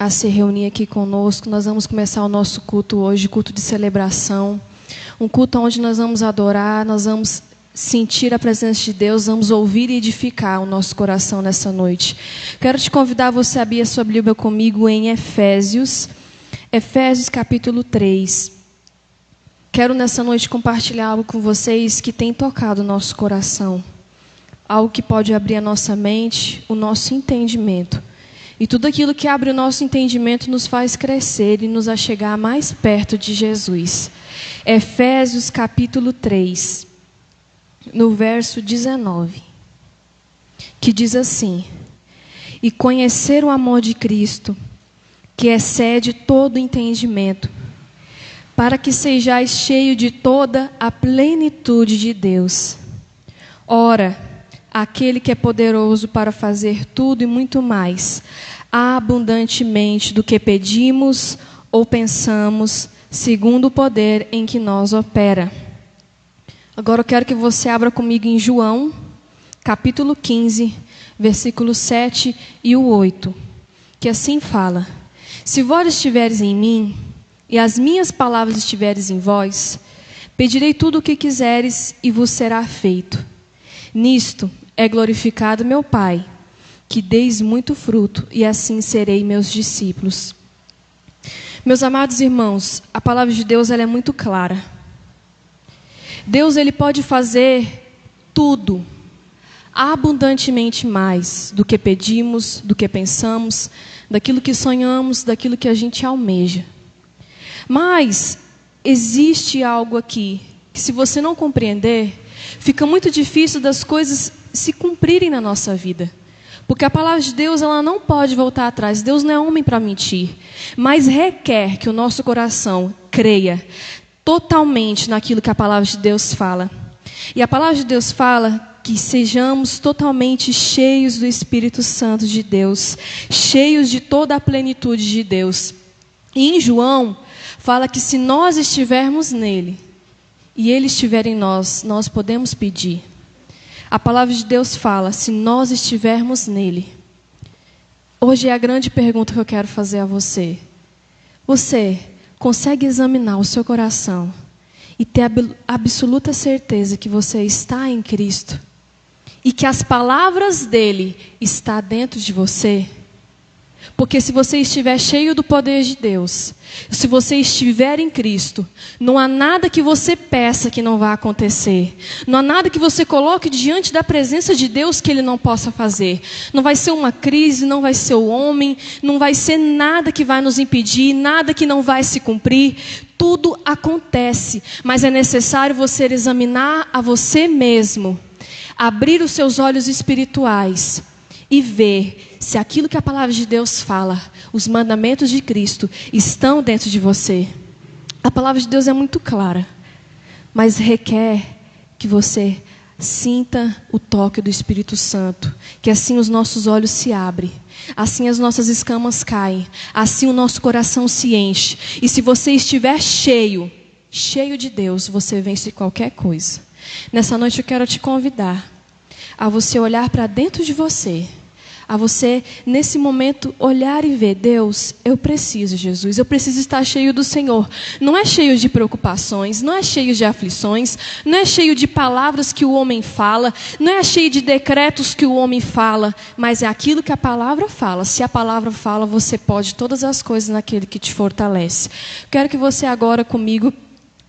a se reunir aqui conosco. Nós vamos começar o nosso culto hoje, culto de celebração. Um culto onde nós vamos adorar, nós vamos sentir a presença de Deus, vamos ouvir e edificar o nosso coração nessa noite. Quero te convidar você a abrir a sua Bíblia comigo em Efésios capítulo 3. Quero nessa noite compartilhar algo com vocês que tem tocado o nosso coração. Algo que pode abrir a nossa mente, o nosso entendimento. E tudo aquilo que abre o nosso entendimento nos faz crescer e nos achegar mais perto de Jesus. Efésios capítulo 3, no verso 19, que diz assim: E conhecer o amor de Cristo, que excede todo entendimento, para que sejais cheio de toda a plenitude de Deus. Ora, aquele que é poderoso para fazer tudo e muito mais, abundantemente do que pedimos ou pensamos, segundo o poder em que nos opera. Agora eu quero que você abra comigo em João, capítulo 15, versículos 7 e o 8, que assim fala: Se vós estiveres em mim, e as minhas palavras estiveres em vós, pedirei tudo o que quiseres e vos será feito. Nisto é glorificado meu Pai, que deis muito fruto, e assim serei meus discípulos. Meus amados irmãos, a palavra de Deus ela é muito clara. Deus ele pode fazer tudo, abundantemente mais do que pedimos, do que pensamos, daquilo que sonhamos, daquilo que a gente almeja. Mas existe algo aqui que, se você não compreender, fica muito difícil das coisas se cumprirem na nossa vida. Porque a palavra de Deus ela não pode voltar atrás. Deus não é homem para mentir. Mas requer que o nosso coração creia totalmente naquilo que a palavra de Deus fala. E a palavra de Deus fala que sejamos totalmente cheios do Espírito Santo de Deus, cheios de toda a plenitude de Deus. E em João fala que se nós estivermos nele e ele estiver em nós, nós podemos pedir. A palavra de Deus fala, se nós estivermos nele. Hoje é a grande pergunta que eu quero fazer a você. Você consegue examinar o seu coração e ter a absoluta certeza que você está em Cristo e que as palavras dele estão dentro de você? Porque se você estiver cheio do poder de Deus, se você estiver em Cristo, não há nada que você peça que não vá acontecer. Não há nada que você coloque diante da presença de Deus que Ele não possa fazer. Não vai ser uma crise, não vai ser o homem, não vai ser nada que vai nos impedir, nada que não vai se cumprir. Tudo acontece, mas é necessário você examinar a você mesmo, abrir os seus olhos espirituais e ver se aquilo que a palavra de Deus fala, os mandamentos de Cristo, estão dentro de você. A palavra de Deus é muito clara, mas requer que você sinta o toque do Espírito Santo, que assim os nossos olhos se abrem, assim as nossas escamas caem, assim o nosso coração se enche. E se você estiver cheio de Deus, você vence qualquer coisa. Nessa noite eu quero te convidar a você olhar para dentro de você, a você, nesse momento, olhar e ver: Deus, eu preciso, Jesus, eu preciso estar cheio do Senhor. Não é cheio de preocupações, não é cheio de aflições, não é cheio de palavras que o homem fala, não é cheio de decretos que o homem fala, mas é aquilo que a palavra fala. Se a palavra fala, você pode todas as coisas naquele que te fortalece. Quero que você agora comigo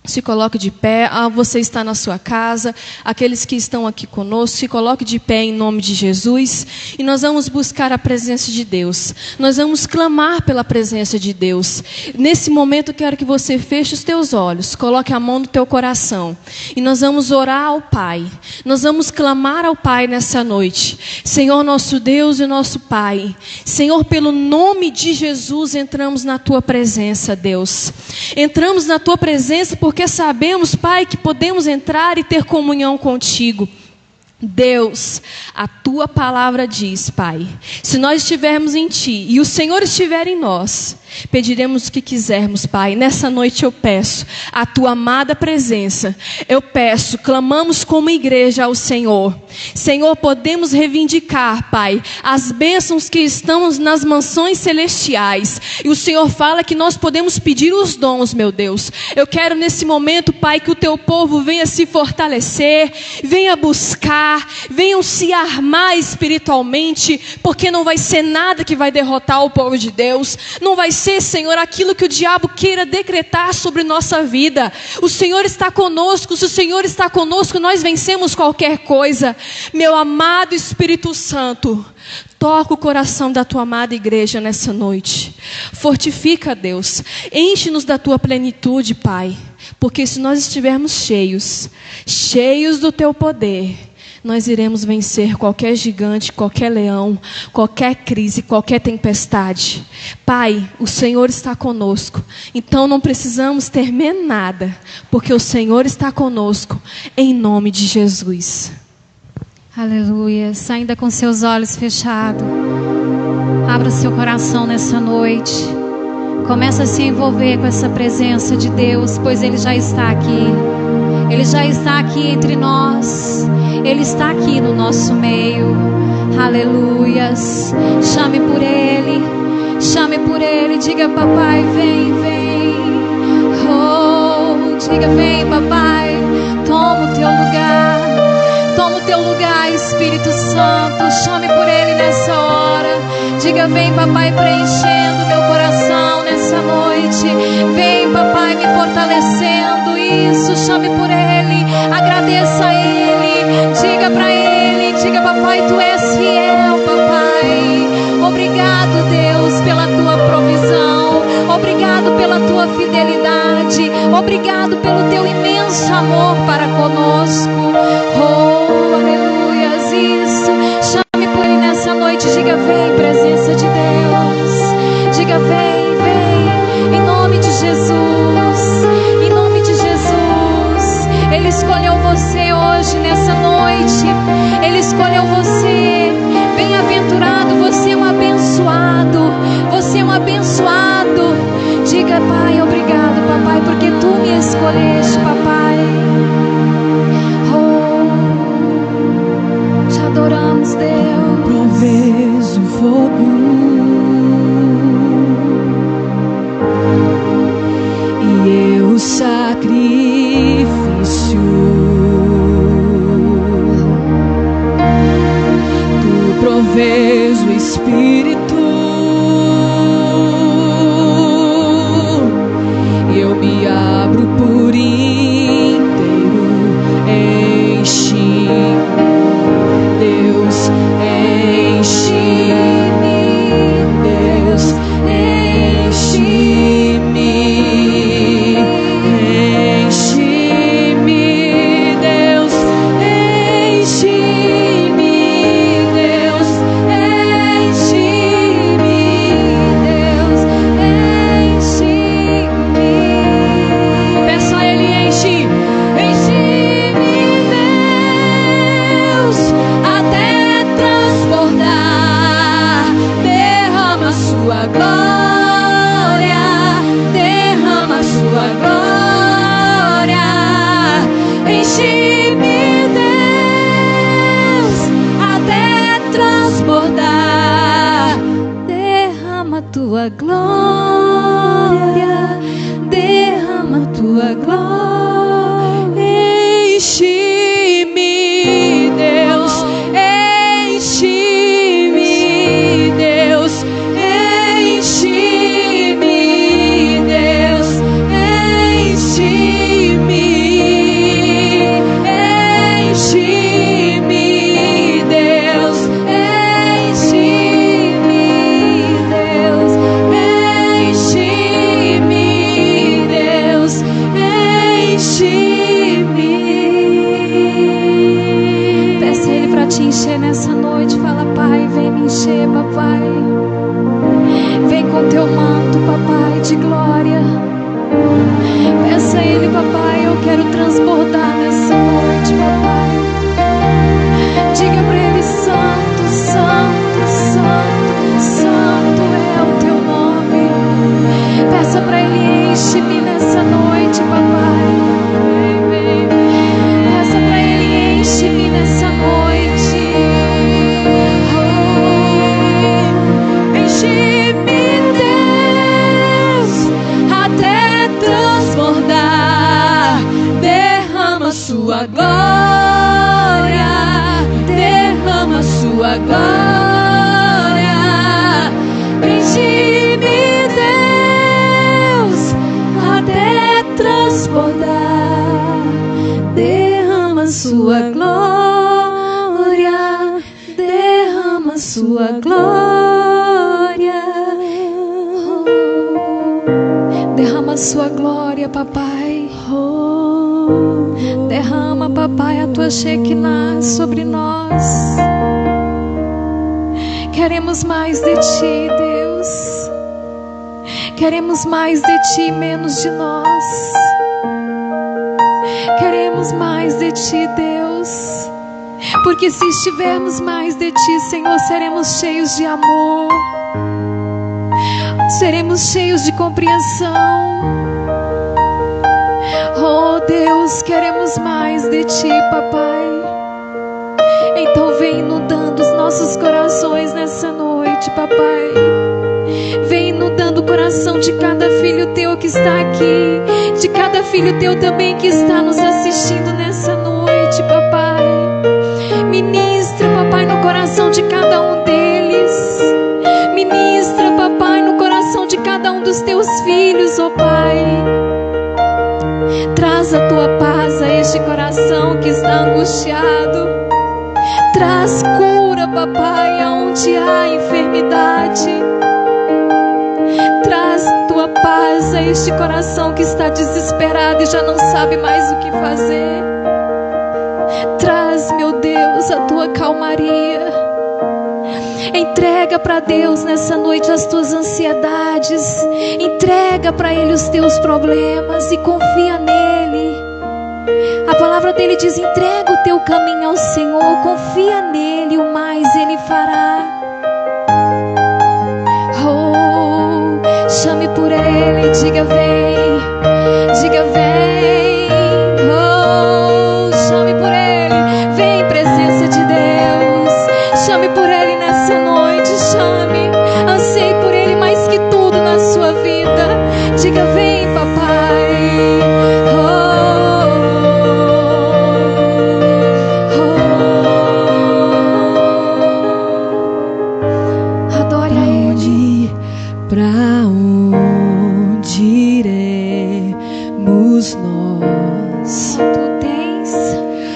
se coloque de pé. Você está na sua casa, aqueles que estão aqui conosco, se coloque de pé em nome de Jesus. E nós vamos buscar a presença de Deus. Nós vamos clamar pela presença de Deus. Nesse momento eu quero que você feche os teus olhos, coloque a mão no teu coração. E nós vamos orar ao Pai. Nós vamos clamar ao Pai nessa noite. Senhor nosso Deus e nosso Pai. Senhor, pelo nome de Jesus, entramos na tua presença, Deus. Entramos na tua presença porque sabemos, Pai, que podemos entrar e ter comunhão contigo. Deus, a tua palavra diz, Pai, se nós estivermos em ti e o Senhor estiver em nós, Pediremos o que quisermos, Pai. Nessa noite eu peço a tua amada presença. Eu peço, clamamos como igreja ao Senhor. Senhor, podemos reivindicar, Pai, as bênçãos que estão nas mansões celestiais. E o Senhor fala que nós podemos pedir os dons, meu Deus. Eu quero nesse momento, Pai, que o teu povo venha se fortalecer, venha buscar, venham se armar espiritualmente, porque não vai ser nada que vai derrotar o povo de Deus. Não vai ser, Senhor, aquilo que o diabo queira decretar sobre nossa vida. O Senhor está conosco. Se o Senhor está conosco, nós vencemos qualquer coisa. Meu amado Espírito Santo, toca o coração da tua amada igreja nessa noite. Fortifica, Deus. Enche-nos da tua plenitude, Pai. Porque se nós estivermos cheios do teu poder, nós iremos vencer qualquer gigante, qualquer leão, qualquer crise, qualquer tempestade. Pai, o Senhor está conosco. Então não precisamos temer nada, porque o Senhor está conosco, em nome de Jesus. Aleluia. Ainda com seus olhos fechados, abra seu coração nessa noite. Começa a se envolver com essa presença de Deus, pois Ele já está aqui. Ele já está aqui entre nós. Ele está aqui no nosso meio. Aleluias. Chame por Ele. Chame por Ele. Diga, papai, vem, vem. Oh, diga, vem, papai. Toma o teu lugar. Toma o teu lugar, Espírito Santo. Chame por Ele nessa hora. Diga, vem, papai, preenchendo meu coração nessa noite. Vem, papai, me fortalecendo. Isso, chame por Ele. Agradeça a Ele. Diga para Ele. Diga, papai, tu és fiel, papai. Obrigado, Deus, pela tua provisão. Obrigado pela tua fidelidade. Obrigado pelo teu imenso amor para conosco. Oh, aleluias, isso. Chame por Ele nessa noite. Diga, vem, presença de Deus. Diga, vem, vem, em nome de Jesus. Em nome de Jesus. Ele escolheu você hoje, nessa noite. Ele escolheu você. Bem-aventurado, você é um abençoado. Você é um abençoado. Diga, Pai, obrigado, papai, porque tu me escolheste, papai. Oh, te adoramos, Deus. Provês o fogo e eu o sacrifício. Tu provês o Espírito. Eu me abro por inteiro. Enche-me, Deus, enche-me, Deus, enche-me, enche-me, Deus, enche-me, Deus, enche-me, Deus, enche-me. Peça a Ele, enche-me, Deus, até transbordar. Derrama a sua glória, derrama a sua glória. Enche-me, Deus, até transbordar. Derrama a tua glória, derrama a tua glória. Enche-me, Deus, enche-me, Deus, enche-me, Deus, enche-me, enche-me, Deus, enche-me, Deus, enche-me, Deus, enche-me. Peça a Ele para te encher nessa noite. Fala, Pai, vem me encher, papai. Vem com teu manto, papai, de glória. Peça a Ele, papai, eu quero transbordar nessa noite, papai. Diga para Ele, santo, santo, santo, santo é o teu nome. sua glória, derrama sua glória. Derrama sua glória, papai. Derrama, papai, a tua Shekinah sobre nós. Queremos mais de ti, Deus. Queremos mais de ti, menos de nós. Queremos mais de ti, Deus. Porque se estivermos mais de ti, Senhor, seremos cheios de amor. Seremos cheios de compreensão. Oh Deus, queremos mais de ti, papai. Então vem inundando os nossos corações nessa noite, papai. Vem inundando o coração de cada filho teu que está aqui, de cada filho teu também que está nos assistindo nessa noite, papai. Ministra, papai, no coração de cada um deles. Ministra, papai, no coração de cada um dos teus filhos, ó Pai. Traz a tua paz a este coração que está angustiado. Traz cura, papai, aonde há enfermidade. Traz tua paz a este coração que está desesperado e já não sabe mais o que fazer. Traz, meu Deus, a tua calmaria. Entrega para Deus nessa noite as tuas ansiedades. Entrega para Ele os teus problemas e confia nele. A palavra dele diz: entrega o teu caminho ao Senhor, confia nele, o mais Ele fará. Oh, chame por Ele, diga vem, diga vem. Oh, chame por Ele, vem presença de Deus. Chame por Ele nessa noite, chame, anseie por Ele mais que tudo na sua vida. Diga vem, papai. Pra onde iremos nós?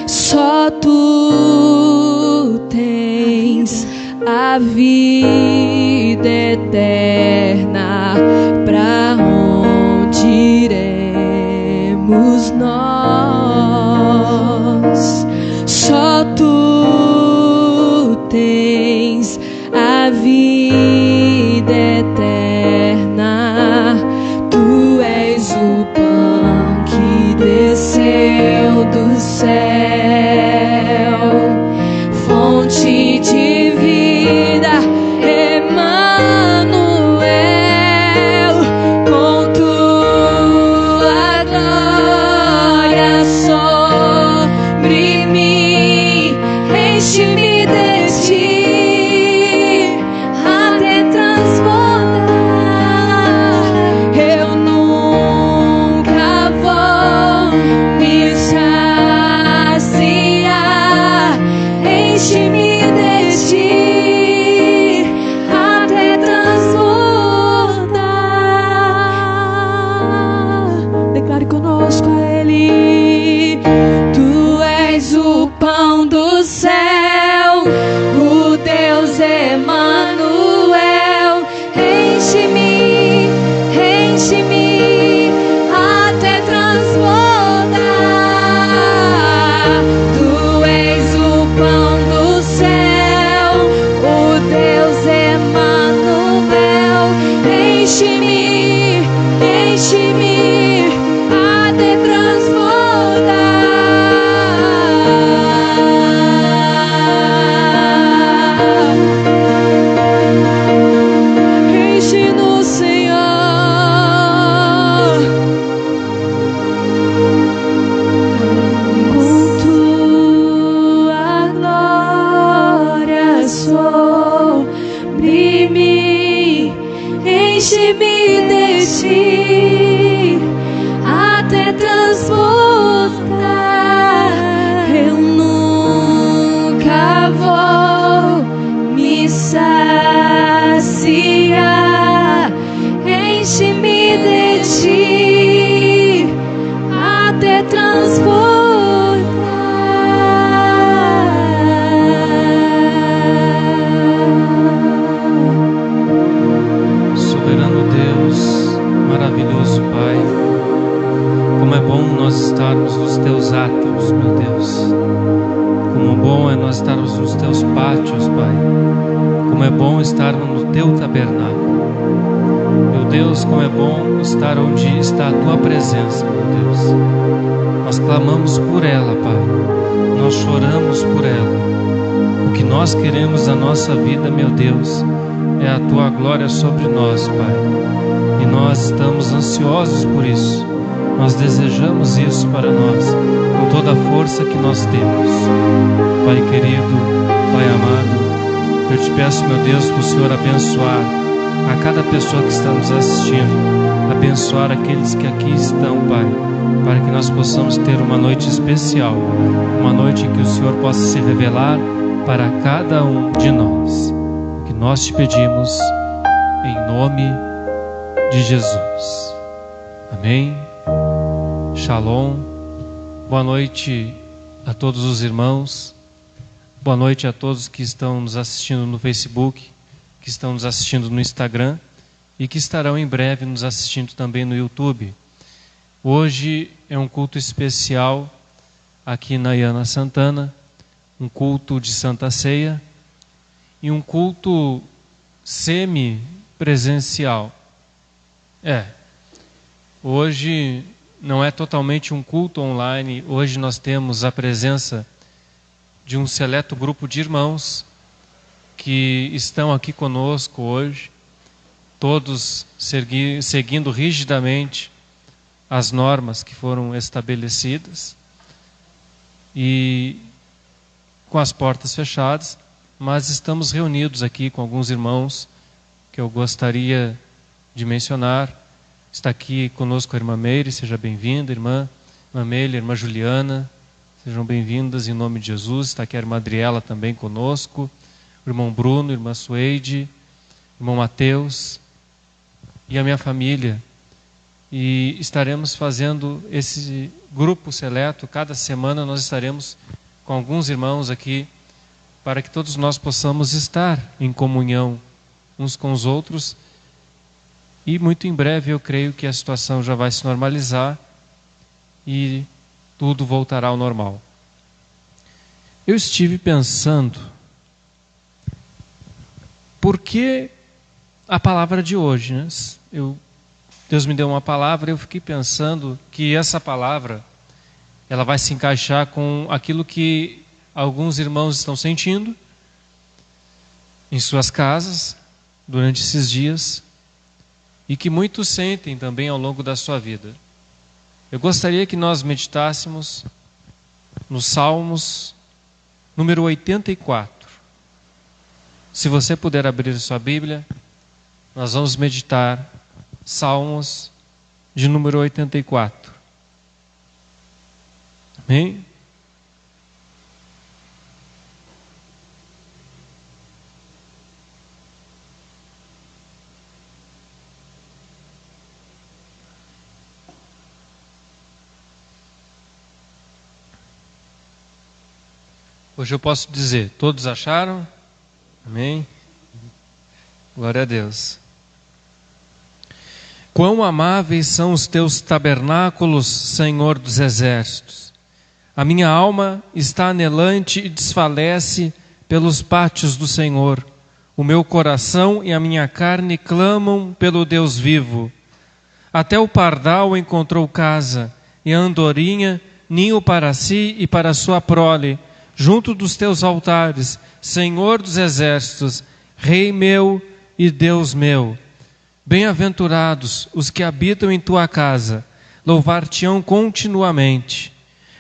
Só tu tens a vida eterna. Pra onde iremos nós? Só tu tens a vida eterna. Tu és o pão que desceu do céu, fonte de vida, Emanuel. Com tua glória sobre mim, enche-me de ti até transbordar. Eu nunca vou me saciar. Enche-me de ti até transbordar. Declare conosco a Ele: Tu és o pão do céu, o Deus Emanuel. Enche-me, enche-me até transbordar. Tu és o pão do céu, o Deus Emanuel. Enche-me, enche-me até transbordar. Enche-nos, Senhor. Com tua glória sobre mim, enche-me de ti até transbordar. Eu nunca vou me saciar. Enche-me de ti até transbordar. soberano Deus, maravilhoso Pai, como é bom nós estarmos nos teus átrios, meu Deus. Como bom é nós estarmos nos teus pátios, Pai. Como é bom estarmos no teu tabernáculo. Meu Deus, como é bom estar onde está a tua presença, meu Deus. Nós clamamos por ela, Pai. Nós choramos por ela. O que nós queremos na nossa vida, meu Deus, é a tua glória sobre nós, Pai. E nós estamos ansiosos por isso. Nós desejamos isso para nós, com toda a força que nós temos. Pai querido, Pai amado, eu te peço, meu Deus, para o Senhor abençoar a cada pessoa que está nos assistindo, abençoar aqueles que aqui estão, Pai, para que nós possamos ter uma noite especial, uma noite em que o Senhor possa se revelar para cada um de nós. O que nós te pedimos, em nome de Jesus. Amém. Shalom. Boa noite a todos os irmãos. Boa noite a todos que estão nos assistindo no Facebook, que estão nos assistindo no Instagram e que estarão em breve nos assistindo também no YouTube. Hoje é um culto especial aqui na Iana Santana, um culto de Santa Ceia e um culto semi-presencial. Hoje não é totalmente um culto online, hoje nós temos a presença de um seleto grupo de irmãos que estão aqui conosco hoje, todos seguindo rigidamente as normas que foram estabelecidas e com as portas fechadas, mas estamos reunidos aqui com alguns irmãos que eu gostaria de mencionar. Está aqui conosco a irmã Meire, seja bem-vinda, irmã Meire, irmã Juliana, sejam bem-vindas em nome de Jesus. Está aqui a irmã Adriela também conosco, o irmão Bruno, irmã Sueide, irmão Mateus e a minha família. E estaremos fazendo esse grupo seleto, cada semana nós estaremos com alguns irmãos aqui, para que todos nós possamos estar em comunhão uns com os outros. E muito em breve eu creio que a situação já vai se normalizar e tudo voltará ao normal. Eu estive pensando, por que a palavra de hoje, né? Deus me deu uma palavra e eu fiquei pensando que essa palavra ela vai se encaixar com aquilo que alguns irmãos estão sentindo em suas casas durante esses dias e que muitos sentem também ao longo da sua vida. Eu gostaria que nós meditássemos nos Salmos número 84. Se você puder abrir a sua Bíblia, nós vamos meditar Salmos de número 84. Amém? Hoje eu posso dizer, todos acharam? Amém? Glória a Deus. Quão amáveis são os teus tabernáculos, Senhor dos exércitos. A minha alma está anelante e desfalece pelos pátios do Senhor. O meu coração e a minha carne clamam pelo Deus vivo. Até o pardal encontrou casa, e a andorinha ninho para si e para sua prole, junto dos teus altares, Senhor dos exércitos, Rei meu e Deus meu. Bem-aventurados os que habitam em tua casa, louvar-te-ão continuamente.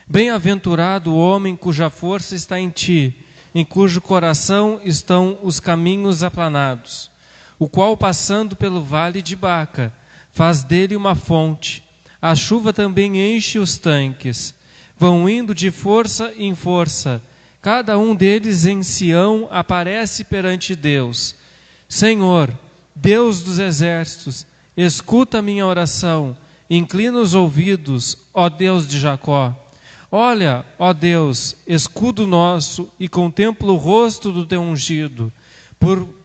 Bem-aventurado o homem cuja força está em ti, em cujo coração estão os caminhos aplanados, o qual, passando pelo vale de Baca, faz dele uma fonte. A chuva também enche os tanques. Vão indo de força em força. Cada um deles em Sião aparece perante Deus. Senhor, Deus dos exércitos, escuta a minha oração. Inclina os ouvidos, ó Deus de Jacó. Olha, ó Deus, escudo nosso, e contempla o rosto do teu ungido.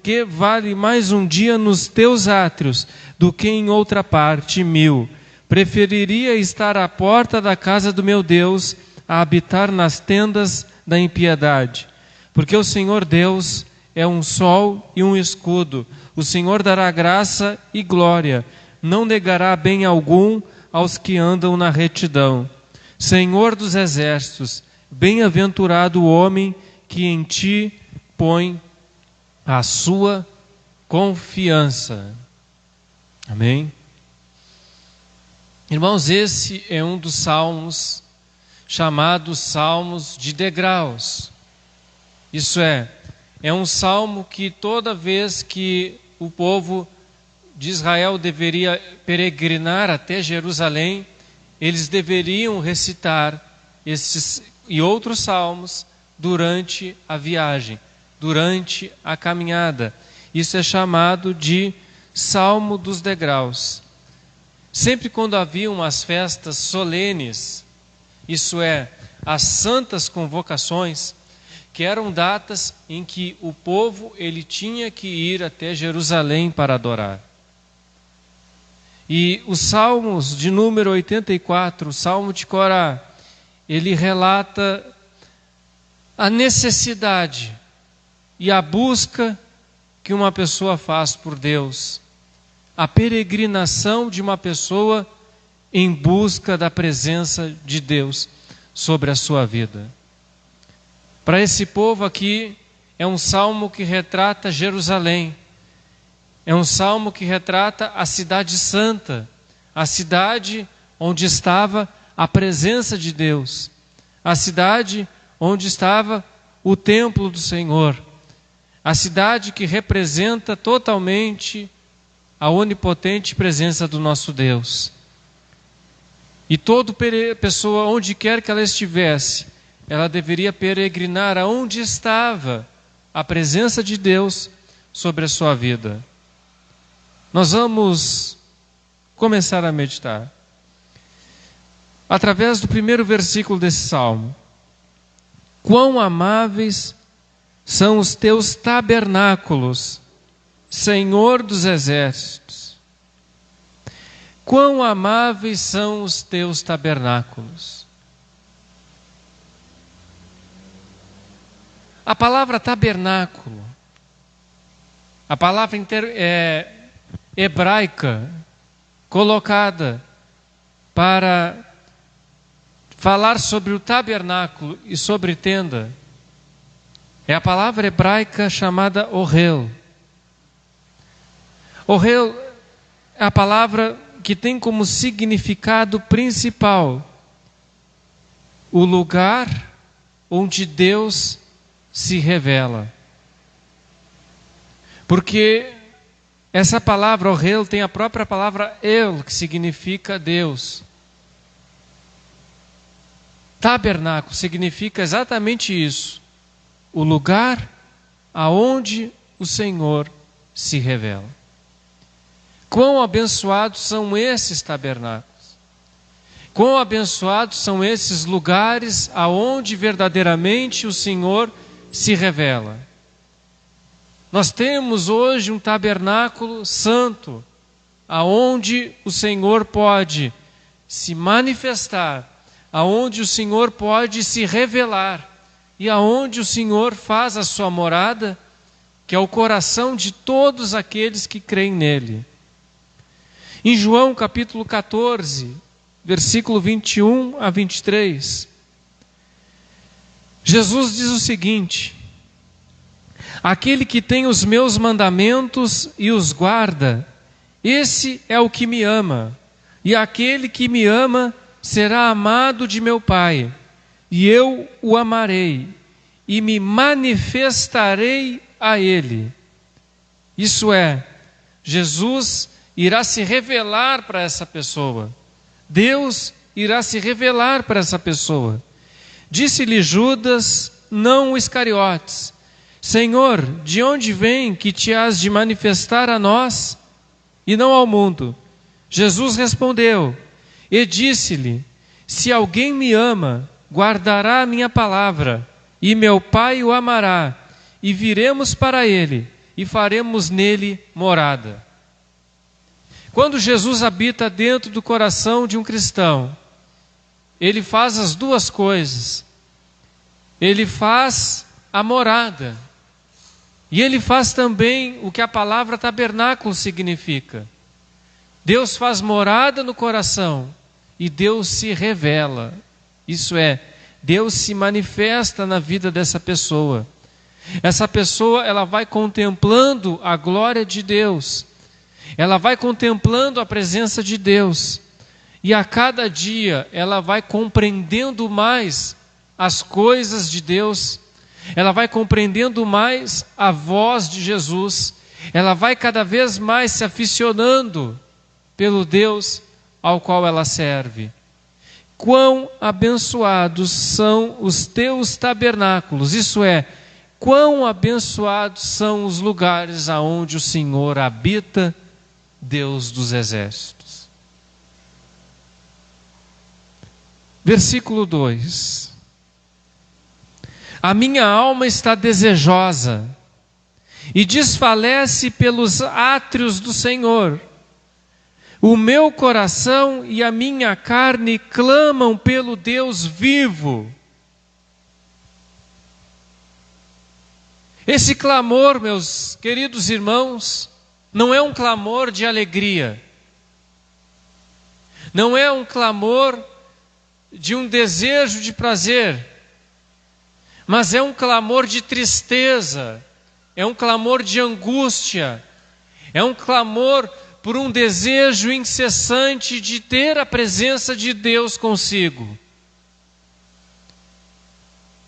porque vale mais um dia nos teus átrios do que em outra parte 1000. Preferiria estar à porta da casa do meu Deus a habitar nas tendas da impiedade. Porque o Senhor Deus é um sol e um escudo. O Senhor dará graça e glória. Não negará bem algum aos que andam na retidão. Senhor dos exércitos, bem-aventurado o homem que em ti põe a sua confiança. Amém? Irmãos, esse é um dos salmos chamados salmos de degraus. Isso é um salmo que toda vez que o povo de Israel deveria peregrinar até Jerusalém, eles deveriam recitar esses e outros salmos durante a viagem, durante a caminhada. Isso é chamado de Salmo dos Degraus. Sempre quando haviam as festas solenes, isso é, as santas convocações, que eram datas em que o povo ele tinha que ir até Jerusalém para adorar. E os Salmos de número 84, o Salmo de Corá, ele relata a necessidade e a busca que uma pessoa faz por Deus, a peregrinação de uma pessoa em busca da presença de Deus sobre a sua vida. Para esse povo aqui, é um salmo que retrata Jerusalém, é um salmo que retrata a cidade santa, a cidade onde estava a presença de Deus, a cidade onde estava o templo do Senhor, a cidade que representa totalmente a onipotente presença do nosso Deus. E toda pessoa, onde quer que ela estivesse, ela deveria peregrinar aonde estava a presença de Deus sobre a sua vida. Nós vamos começar a meditar através do primeiro versículo desse salmo. Quão amáveis são os teus tabernáculos, Senhor dos exércitos. Quão amáveis são os teus tabernáculos. A palavra tabernáculo, a palavra hebraica colocada para falar sobre o tabernáculo e sobre tenda, é a palavra hebraica chamada ohel. Ohel é a palavra que tem como significado principal o lugar onde Deus se revela. Porque essa palavra ohel tem a própria palavra el, que significa Deus. Tabernáculo significa exatamente isso, o lugar aonde o Senhor se revela. Quão abençoados são esses tabernáculos. Quão abençoados são esses lugares aonde verdadeiramente o Senhor se revela. Nós temos hoje um tabernáculo santo, aonde o Senhor pode se manifestar, aonde o Senhor pode se revelar, e aonde o Senhor faz a sua morada, que é o coração de todos aqueles que creem nele. Em João capítulo 14, versículo 21 a 23, Jesus diz o seguinte: aquele que tem os meus mandamentos e os guarda, esse é o que me ama, e aquele que me ama será amado de meu Pai, e eu o amarei, e me manifestarei a ele. Isso é, Jesus irá se revelar para essa pessoa. Deus irá se revelar para essa pessoa. Disse-lhe Judas, não o Iscariotes: Senhor, de onde vem que te has de manifestar a nós e não ao mundo? Jesus respondeu e disse-lhe: se alguém me ama, guardará a minha palavra, e meu Pai o amará, e viremos para ele, e faremos nele morada. Quando Jesus habita dentro do coração de um cristão, ele faz as duas coisas. Ele faz a morada. E ele faz também o que a palavra tabernáculo significa. Deus faz morada no coração e Deus se revela. Isso é, Deus se manifesta na vida dessa pessoa. Essa pessoa, ela vai contemplando a glória de Deus. Ela vai contemplando a presença de Deus. E a cada dia ela vai compreendendo mais as coisas de Deus. Ela vai compreendendo mais a voz de Jesus. Ela vai cada vez mais se aficionando pelo Deus ao qual ela serve. Quão abençoados são os teus tabernáculos, isso é, quão abençoados são os lugares aonde o Senhor habita, Deus dos exércitos. Versículo 2. A minha alma está desejosa e desfalece pelos átrios do Senhor. O meu coração e a minha carne clamam pelo Deus vivo. Esse clamor, meus queridos irmãos, não é um clamor de alegria. Não é um clamor de um desejo de prazer. Mas é um clamor de tristeza. É um clamor de angústia. É um clamor por um desejo incessante de ter a presença de Deus consigo.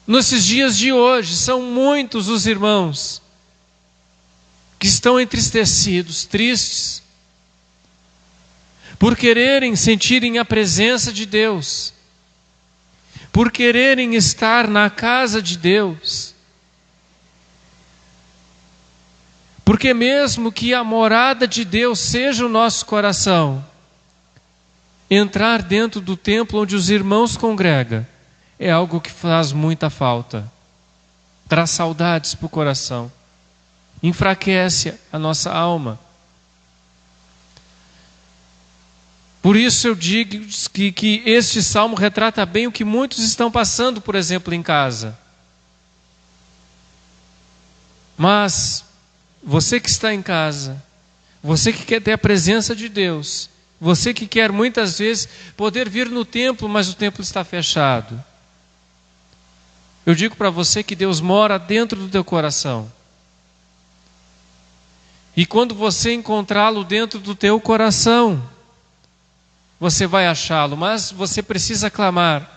Nesses dias de hoje, são muitos os irmãos que estão entristecidos, tristes, por quererem sentirem a presença de Deus, por quererem estar na casa de Deus. Porque mesmo que a morada de Deus seja o nosso coração, entrar dentro do templo onde os irmãos congregam é algo que faz muita falta. Traz saudades para o coração. Enfraquece a nossa alma. Por isso eu digo que este salmo retrata bem o que muitos estão passando, por exemplo, em casa. Mas você que está em casa, você que quer ter a presença de Deus, você que quer muitas vezes poder vir no templo, mas o templo está fechado. Eu digo para você que Deus mora dentro do teu coração. E quando você encontrá-lo dentro do teu coração, você vai achá-lo, mas você precisa clamar,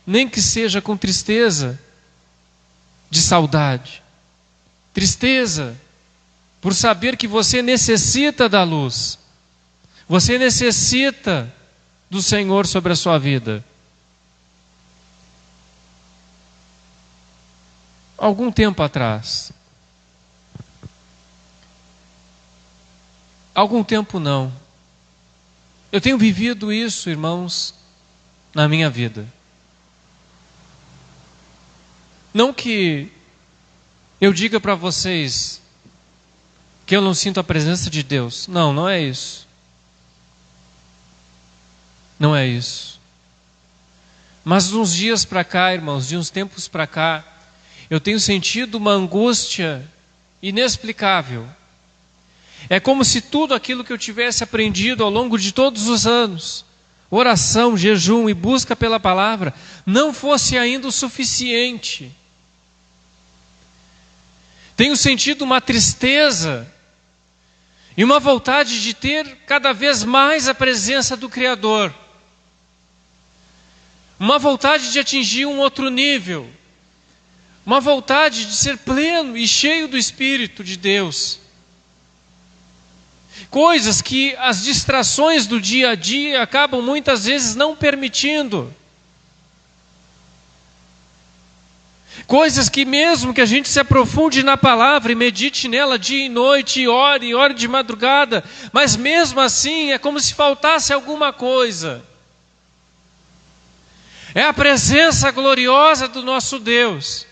nem que seja com tristeza de saudade, tristeza por saber que você necessita da luz, você necessita do Senhor sobre a sua vida. Algum tempo atrás, algum tempo não, eu tenho vivido isso, irmãos, na minha vida. Não que eu diga para vocês que eu não sinto a presença de Deus. Não, não é isso. Não é isso. Mas de uns dias para cá, irmãos, de uns tempos para cá, eu tenho sentido uma angústia inexplicável. É como se tudo aquilo que eu tivesse aprendido ao longo de todos os anos, oração, jejum e busca pela palavra, não fosse ainda o suficiente. Tenho sentido uma tristeza e uma vontade de ter cada vez mais a presença do Criador. Uma vontade de atingir um outro nível. Uma vontade de ser pleno e cheio do Espírito de Deus. Coisas que as distrações do dia a dia acabam muitas vezes não permitindo. Coisas que mesmo que a gente se aprofunde na palavra e medite nela dia e noite, e ore de madrugada, mas mesmo assim é como se faltasse alguma coisa. É a presença gloriosa do nosso Deus.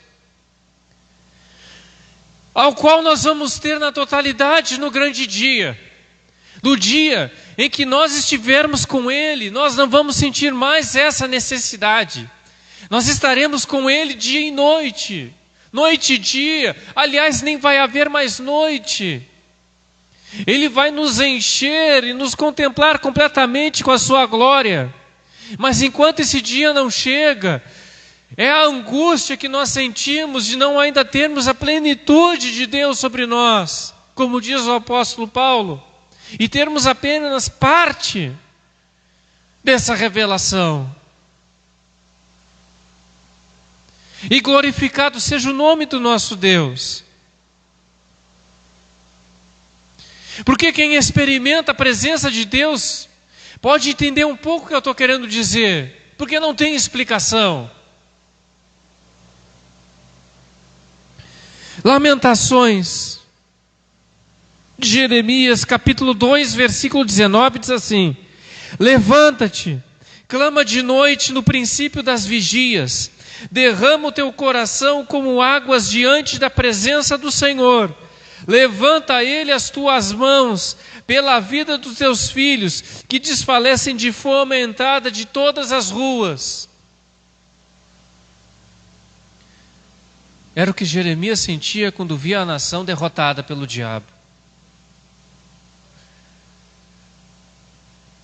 ao qual nós vamos ter na totalidade no grande dia. No dia em que nós estivermos com Ele, nós não vamos sentir mais essa necessidade. Nós estaremos com Ele dia e noite, noite e dia. Aliás, nem vai haver mais noite. Ele vai nos encher e nos contemplar completamente com a sua glória. Mas enquanto esse dia não chega, é a angústia que nós sentimos de não ainda termos a plenitude de Deus sobre nós, como diz o apóstolo Paulo, e termos apenas parte dessa revelação. E glorificado seja o nome do nosso Deus. Porque quem experimenta a presença de Deus pode entender um pouco o que eu estou querendo dizer, porque não tem explicação. Lamentações de Jeremias, capítulo 2, versículo 19, diz assim: levanta-te, clama de noite no princípio das vigias, derrama o teu coração como águas diante da presença do Senhor. Levanta a Ele as tuas mãos pela vida dos teus filhos, que desfalecem de fome à entrada de todas as ruas. Era o que Jeremias sentia quando via a nação derrotada pelo diabo.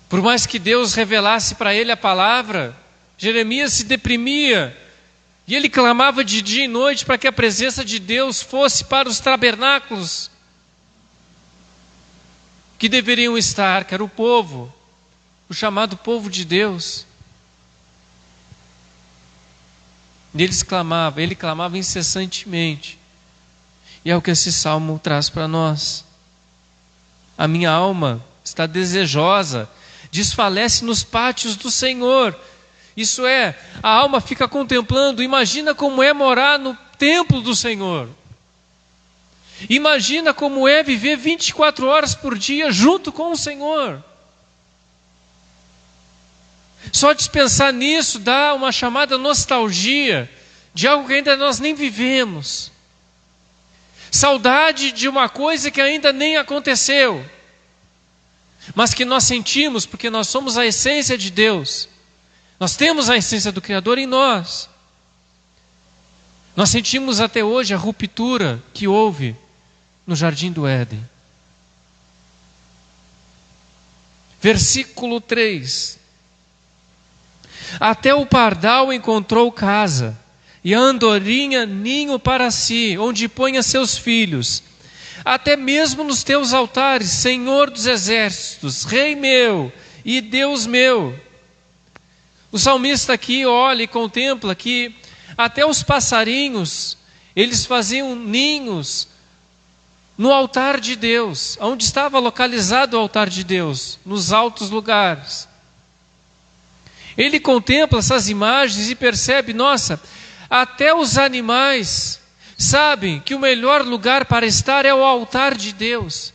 Por mais que Deus revelasse para ele a palavra, Jeremias se deprimia. E ele clamava de dia e noite para que a presença de Deus fosse para os tabernáculos que deveriam estar, que era o povo, o chamado povo de Deus. E ele clamava incessantemente. E é o que esse salmo traz para nós. A minha alma está desejosa, desfalece nos pátios do Senhor. Isso é, a alma fica contemplando. Imagina como é morar no templo do Senhor. Imagina como é viver 24 horas por dia junto com o Senhor. Só de pensar nisso dá uma chamada nostalgia de algo que ainda nós nem vivemos. Saudade de uma coisa que ainda nem aconteceu, mas que nós sentimos porque nós somos a essência de Deus. Nós temos a essência do Criador em nós. Nós sentimos até hoje a ruptura que houve no Jardim do Éden. Versículo 3. Até o pardal encontrou casa, e a andorinha ninho para si, onde ponha seus filhos. Até mesmo nos teus altares, Senhor dos exércitos, Rei meu e Deus meu. O salmista aqui olha e contempla que até os passarinhos, eles faziam ninhos no altar de Deus. Onde estava localizado o altar de Deus? Nos altos lugares. Ele contempla essas imagens e percebe, nossa, até os animais sabem que o melhor lugar para estar é o altar de Deus.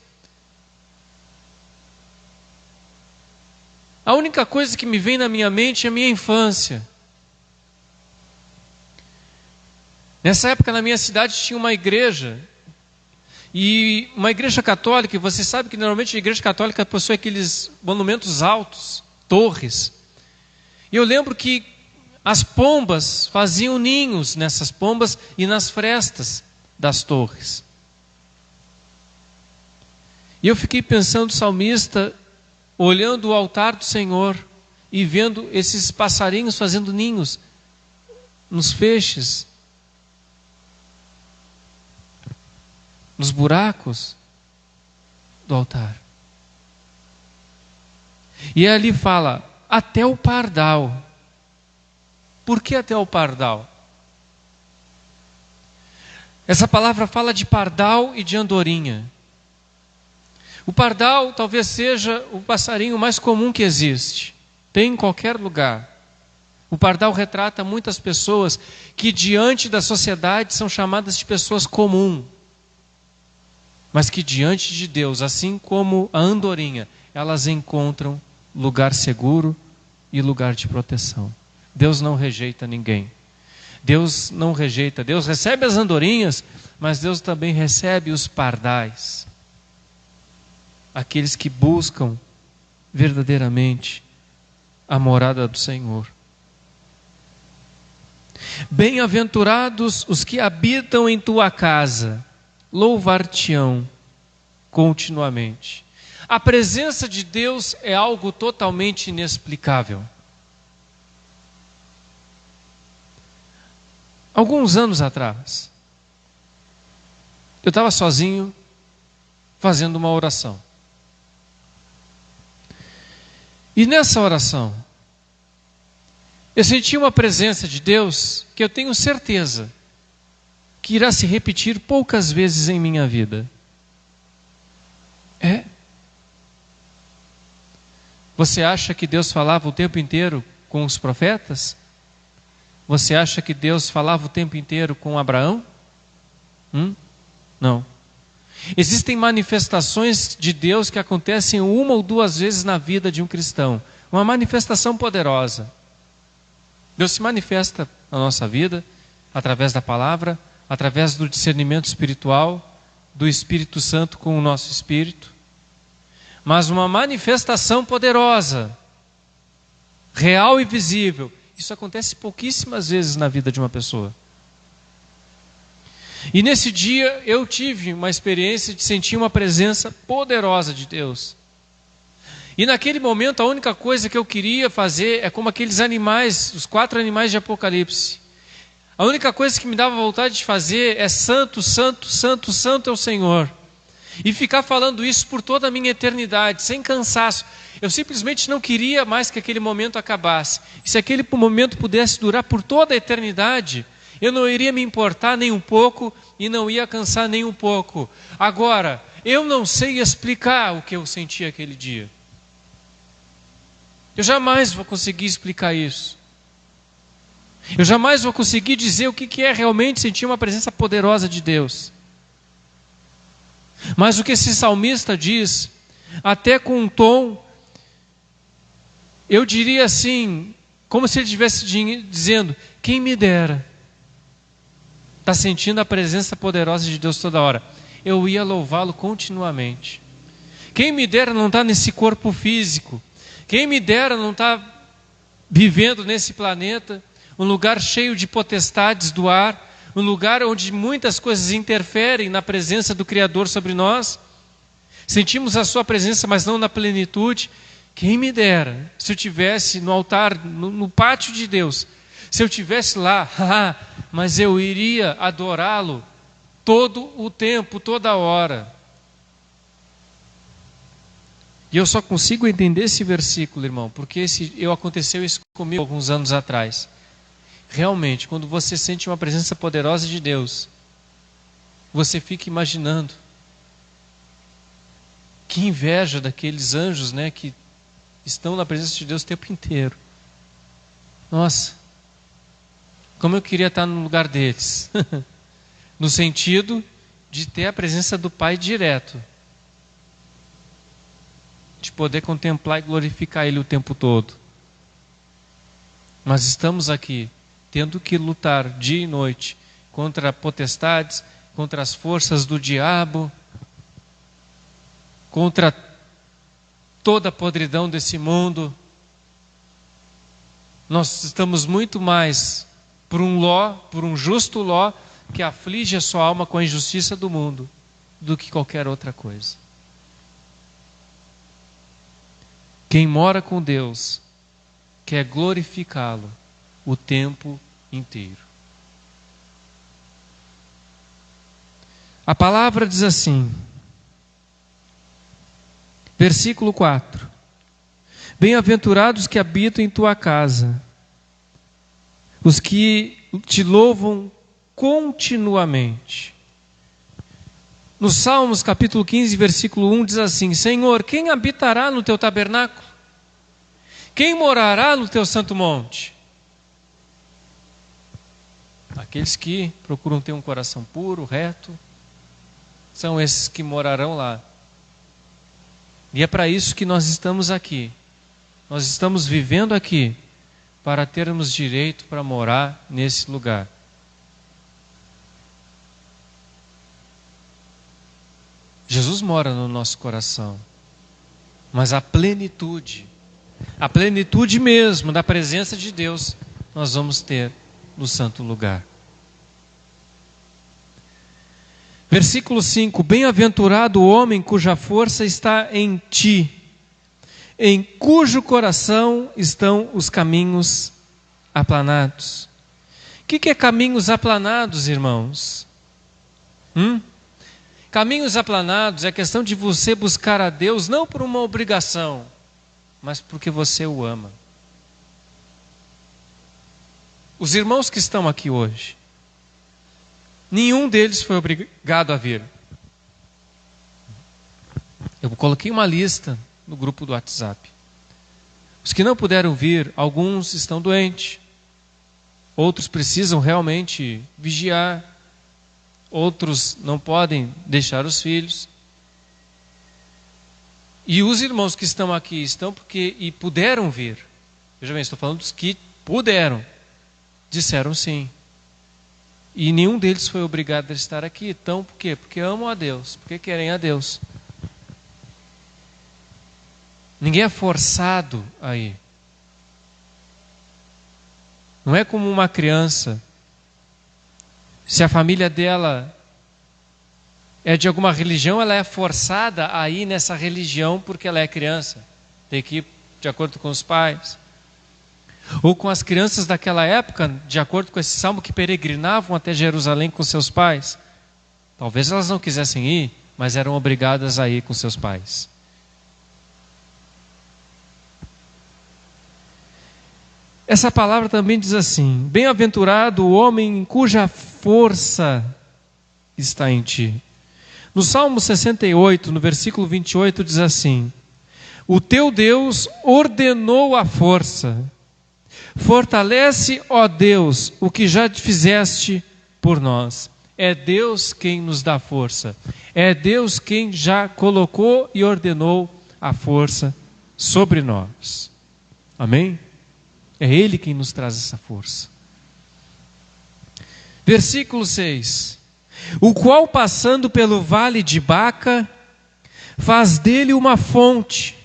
A única coisa que me vem na minha mente é a minha infância. Nessa época, na minha cidade, tinha uma igreja. E uma igreja católica, e você sabe que normalmente a igreja católica possui aqueles monumentos altos, torres. E eu lembro que as pombas faziam ninhos nessas pombas e nas frestas das torres. E eu fiquei pensando, salmista, olhando o altar do Senhor e vendo esses passarinhos fazendo ninhos nos feixes, nos buracos do altar. E ali fala, até o pardal. Por que até o pardal? Essa palavra fala de pardal e de andorinha. O pardal talvez seja o passarinho mais comum que existe. Tem em qualquer lugar. O pardal retrata muitas pessoas que diante da sociedade são chamadas de pessoas comuns. Mas que diante de Deus, assim como a andorinha, elas encontram lugar seguro e lugar de proteção. Deus não rejeita ninguém. Deus não rejeita. Deus recebe as andorinhas, mas Deus também recebe os pardais, aqueles que buscam verdadeiramente a morada do Senhor. Bem-aventurados os que habitam em tua casa, louvar-te-ão continuamente. A presença de Deus é algo totalmente inexplicável. Alguns anos atrás, eu estava sozinho fazendo uma oração. E nessa oração, eu senti uma presença de Deus que eu tenho certeza que irá se repetir poucas vezes em minha vida. Você acha que Deus falava o tempo inteiro com os profetas? Você acha que Deus falava o tempo inteiro com Abraão? Não. Existem manifestações de Deus que acontecem uma ou duas vezes na vida de um cristão. Uma manifestação poderosa. Deus se manifesta na nossa vida através da palavra, através do discernimento espiritual, do Espírito Santo com o nosso espírito. Mas uma manifestação poderosa, real e visível, isso acontece pouquíssimas vezes na vida de uma pessoa. E nesse dia eu tive uma experiência de sentir uma presença poderosa de Deus. E naquele momento a única coisa que eu queria fazer é como aqueles animais, os 4 animais de Apocalipse. A única coisa que me dava vontade de fazer é santo, santo, santo, santo é o Senhor. E ficar falando isso por toda a minha eternidade, sem cansaço. Eu simplesmente não queria mais que aquele momento acabasse. E se aquele momento pudesse durar por toda a eternidade, eu não iria me importar nem um pouco e não ia cansar nem um pouco. Agora, eu não sei explicar o que eu senti aquele dia. Eu jamais vou conseguir explicar isso. Eu jamais vou conseguir dizer o que é realmente sentir uma presença poderosa de Deus. Mas o que esse salmista diz, até com um tom, eu diria assim, como se ele estivesse dizendo, quem me dera. Está sentindo a presença poderosa de Deus toda hora. Eu ia louvá-lo continuamente. Quem me dera não estar nesse corpo físico. Quem me dera não estar vivendo nesse planeta, um lugar cheio de potestades do ar, um lugar onde muitas coisas interferem na presença do Criador sobre nós. Sentimos a sua presença, mas não na plenitude. Quem me dera se eu estivesse no altar, no pátio de Deus, se eu estivesse lá, mas eu iria adorá-lo todo o tempo, toda hora. E eu só consigo entender esse versículo, irmão, porque aconteceu isso comigo alguns anos atrás. Realmente, quando você sente uma presença poderosa de Deus, você fica imaginando. Que inveja daqueles anjos, né, que estão na presença de Deus o tempo inteiro. Nossa, como eu queria estar no lugar deles. No sentido de ter a presença do Pai direto. De poder contemplar e glorificar Ele o tempo todo. Mas estamos aqui, tendo que lutar dia e noite contra potestades, contra as forças do diabo, contra toda a podridão desse mundo. Nós estamos muito mais por um justo Ló que aflige a sua alma com a injustiça do mundo, do que qualquer outra coisa. Quem mora com Deus quer glorificá-lo o tempo inteiro. A palavra diz assim, versículo 4: Bem-aventurados que habitam em tua casa, os que te louvam continuamente. No Salmos capítulo 15, versículo 1 diz assim: Senhor, quem habitará no teu tabernáculo? Quem morará no teu santo monte? Aqueles que procuram ter um coração puro, reto, são esses que morarão lá. E é para isso que nós estamos aqui. Nós estamos vivendo aqui para termos direito para morar nesse lugar. Jesus mora no nosso coração. Mas a plenitude mesmo da presença de Deus, nós vamos ter no santo lugar. Versículo 5: Bem-aventurado o homem cuja força está em ti, em cujo coração estão os caminhos aplanados. O que é caminhos aplanados, irmãos? Caminhos aplanados é a questão de você buscar a Deus não por uma obrigação, mas porque você o ama. Os irmãos que estão aqui hoje, nenhum deles foi obrigado a vir. Eu coloquei uma lista no grupo do WhatsApp. Os que não puderam vir, alguns estão doentes, outros precisam realmente vigiar, outros não podem deixar os filhos. E os irmãos que estão aqui estão porque e puderam vir. Veja bem, estou falando dos que puderam. Disseram sim. E nenhum deles foi obrigado a estar aqui. Então, por quê? Porque amam a Deus, porque querem a Deus. Ninguém é forçado a ir. Não é como uma criança. Se a família dela é de alguma religião, ela é forçada a ir nessa religião porque ela é criança. Tem que ir de acordo com os pais. Ou com as crianças daquela época, de acordo com esse salmo, que peregrinavam até Jerusalém com seus pais. Talvez elas não quisessem ir, mas eram obrigadas a ir com seus pais. Essa palavra também diz assim: bem-aventurado o homem cuja força está em ti. No Salmo 68, no versículo 28, diz assim: o teu Deus ordenou a força. Fortalece, ó Deus, o que já fizeste por nós. É Deus quem nos dá força. É Deus quem já colocou e ordenou a força sobre nós. Amém? É Ele quem nos traz essa força. Versículo 6: o qual, passando pelo vale de Baca, faz dele uma fonte.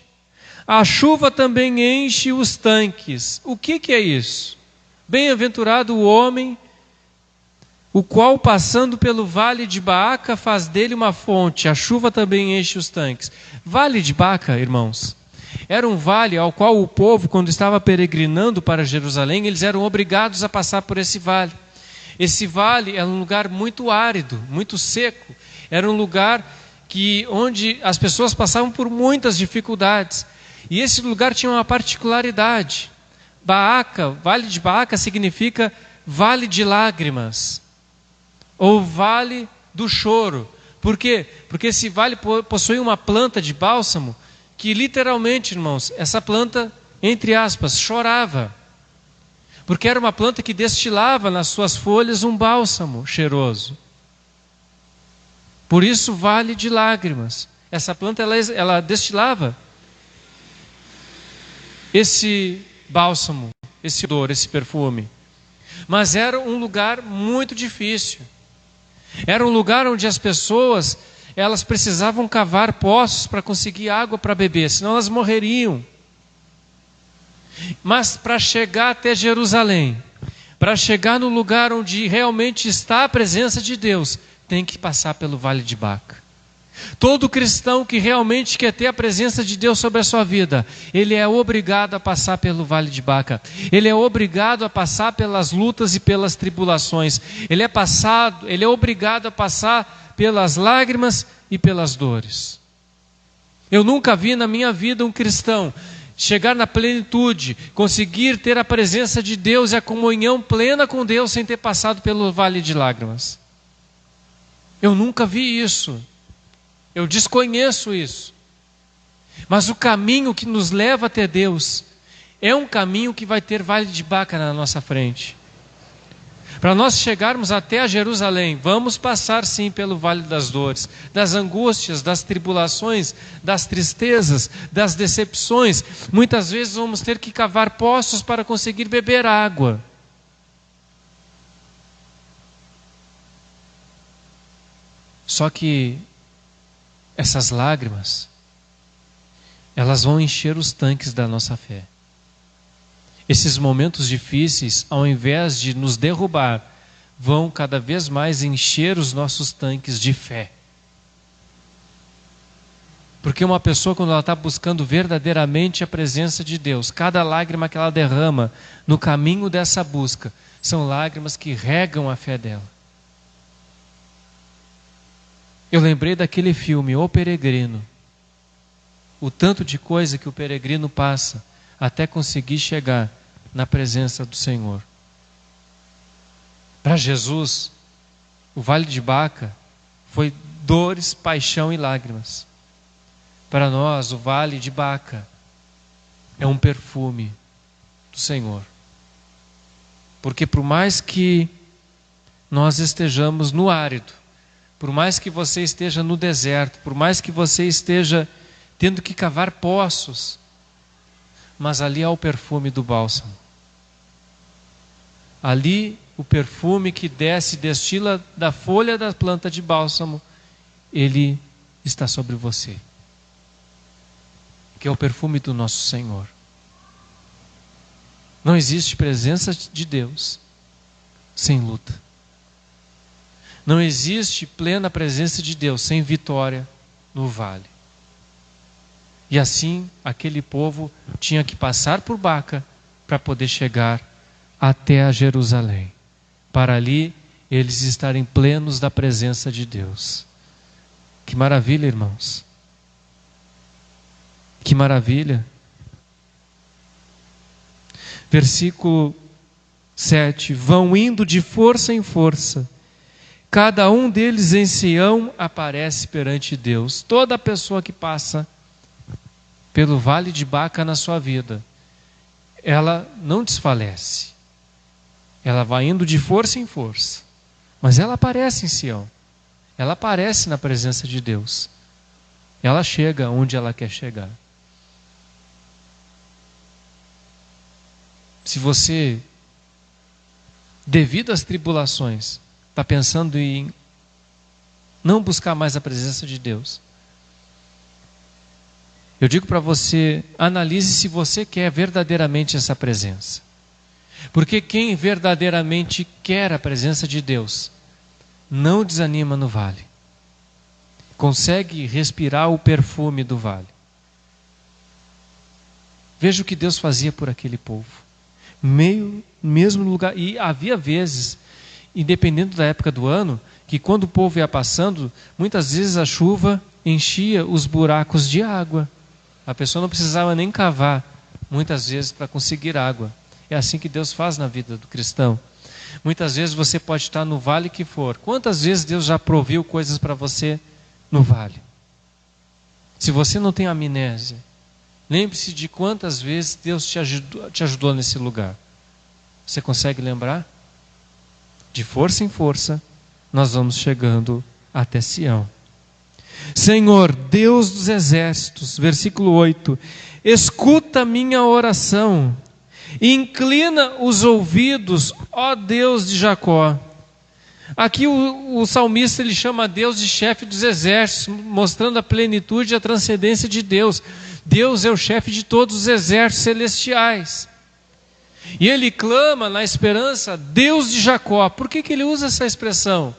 A chuva também enche os tanques. O que é isso? Bem-aventurado o homem, o qual, passando pelo vale de Baca, faz dele uma fonte. A chuva também enche os tanques. Vale de Baca, irmãos, era um vale ao qual o povo, quando estava peregrinando para Jerusalém, eles eram obrigados a passar por esse vale. Esse vale era um lugar muito árido, muito seco. Era um lugar onde as pessoas passavam por muitas dificuldades. E esse lugar tinha uma particularidade. Baaca, Vale de Baaca significa Vale de Lágrimas, ou Vale do Choro. Por quê? Porque esse vale possui uma planta de bálsamo que literalmente, irmãos, essa planta, entre aspas, chorava. Porque era uma planta que destilava nas suas folhas um bálsamo cheiroso. Por isso, Vale de Lágrimas. Essa planta, ela destilava esse bálsamo, esse odor, esse perfume. Mas era um lugar muito difícil. Era um lugar onde as pessoas, elas precisavam cavar poços para conseguir água para beber, senão elas morreriam. Mas para chegar até Jerusalém, para chegar no lugar onde realmente está a presença de Deus, tem que passar pelo Vale de Baca. Todo cristão que realmente quer ter a presença de Deus sobre a sua vida, ele é obrigado a passar pelo Vale de Baca. Ele é obrigado a passar pelas lutas e pelas tribulações. Ele é obrigado a passar pelas lágrimas e pelas dores. Eu nunca vi na minha vida um cristão chegar na plenitude, conseguir ter a presença de Deus e a comunhão plena com Deus sem ter passado pelo Vale de Lágrimas. Eu nunca vi isso. Eu desconheço isso. Mas o caminho que nos leva até Deus é um caminho que vai ter Vale de Baca na nossa frente. Para nós chegarmos até a Jerusalém, vamos passar sim pelo Vale das Dores, das angústias, das tribulações, das tristezas, das decepções. Muitas vezes vamos ter que cavar poços para conseguir beber água. Só que essas lágrimas, elas vão encher os tanques da nossa fé. Esses momentos difíceis, ao invés de nos derrubar, vão cada vez mais encher os nossos tanques de fé. Porque uma pessoa, quando ela está buscando verdadeiramente a presença de Deus, cada lágrima que ela derrama no caminho dessa busca, são lágrimas que regam a fé dela. Eu lembrei daquele filme, O Peregrino. O tanto de coisa que o peregrino passa até conseguir chegar na presença do Senhor. Para Jesus, o Vale de Baca foi dores, paixão e lágrimas. Para nós, o Vale de Baca é um perfume do Senhor. Porque por mais que nós estejamos no árido, por mais que você esteja no deserto, por mais que você esteja tendo que cavar poços, mas ali há o perfume do bálsamo. Ali o perfume que desce, destila da folha da planta de bálsamo, ele está sobre você. Que é o perfume do nosso Senhor. Não existe presença de Deus sem luta. Não existe plena presença de Deus sem vitória no vale. E assim, aquele povo tinha que passar por Baca para poder chegar até a Jerusalém. Para ali, eles estarem plenos da presença de Deus. Que maravilha, irmãos. Que maravilha. Versículo 7. Vão indo de força em força. Cada um deles em Sião aparece perante Deus. Toda pessoa que passa pelo Vale de Baca na sua vida, ela não desfalece. Ela vai indo de força em força. Mas ela aparece em Sião. Ela aparece na presença de Deus. Ela chega onde ela quer chegar. Se você, devido às tribulações, está pensando em não buscar mais a presença de Deus, eu digo para você, analise se você quer verdadeiramente essa presença. Porque quem verdadeiramente quer a presença de Deus, não desanima no vale. Consegue respirar o perfume do vale. Veja o que Deus fazia por aquele povo. Mesmo lugar, e havia vezes, independente da época do ano, que quando o povo ia passando, muitas vezes a chuva enchia os buracos de água. A pessoa não precisava nem cavar, muitas vezes, para conseguir água. É assim que Deus faz na vida do cristão. Muitas vezes você pode estar no vale que for. Quantas vezes Deus já proviu coisas para você no vale? Se você não tem amnésia, lembre-se de quantas vezes Deus te ajudou nesse lugar. Você consegue lembrar? De força em força, nós vamos chegando até Sião. Senhor, Deus dos exércitos, versículo 8, escuta minha oração, e inclina os ouvidos, ó Deus de Jacó. Aqui o salmista ele chama Deus de chefe dos exércitos, mostrando a plenitude e a transcendência de Deus. Deus é o chefe de todos os exércitos celestiais. E ele clama na esperança, Deus de Jacó. Por que ele usa essa expressão?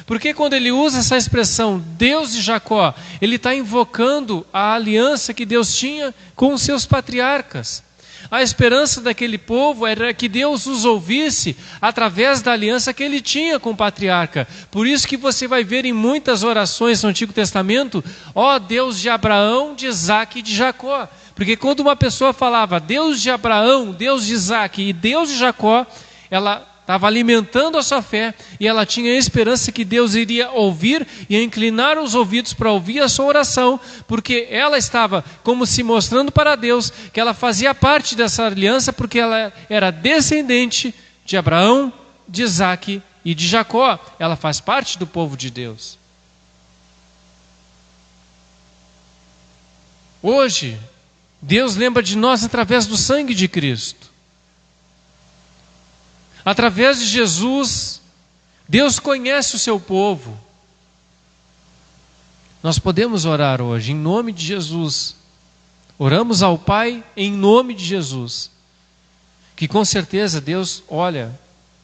Porque quando ele usa essa expressão, Deus de Jacó, ele está invocando a aliança que Deus tinha com os seus patriarcas. A esperança daquele povo era que Deus os ouvisse através da aliança que ele tinha com o patriarca. Por isso que você vai ver em muitas orações no Antigo Testamento, ó Deus de Abraão, de Isaque e de Jacó. Porque quando uma pessoa falava Deus de Abraão, Deus de Isaque e Deus de Jacó, ela estava alimentando a sua fé e ela tinha a esperança que Deus iria ouvir e inclinar os ouvidos para ouvir a sua oração, porque ela estava como se mostrando para Deus que ela fazia parte dessa aliança, porque ela era descendente de Abraão, de Isaque e de Jacó. Ela faz parte do povo de Deus. Hoje, Deus lembra de nós através do sangue de Cristo. Através de Jesus, Deus conhece o seu povo. Nós podemos orar hoje em nome de Jesus. Oramos ao Pai em nome de Jesus. Que com certeza Deus olha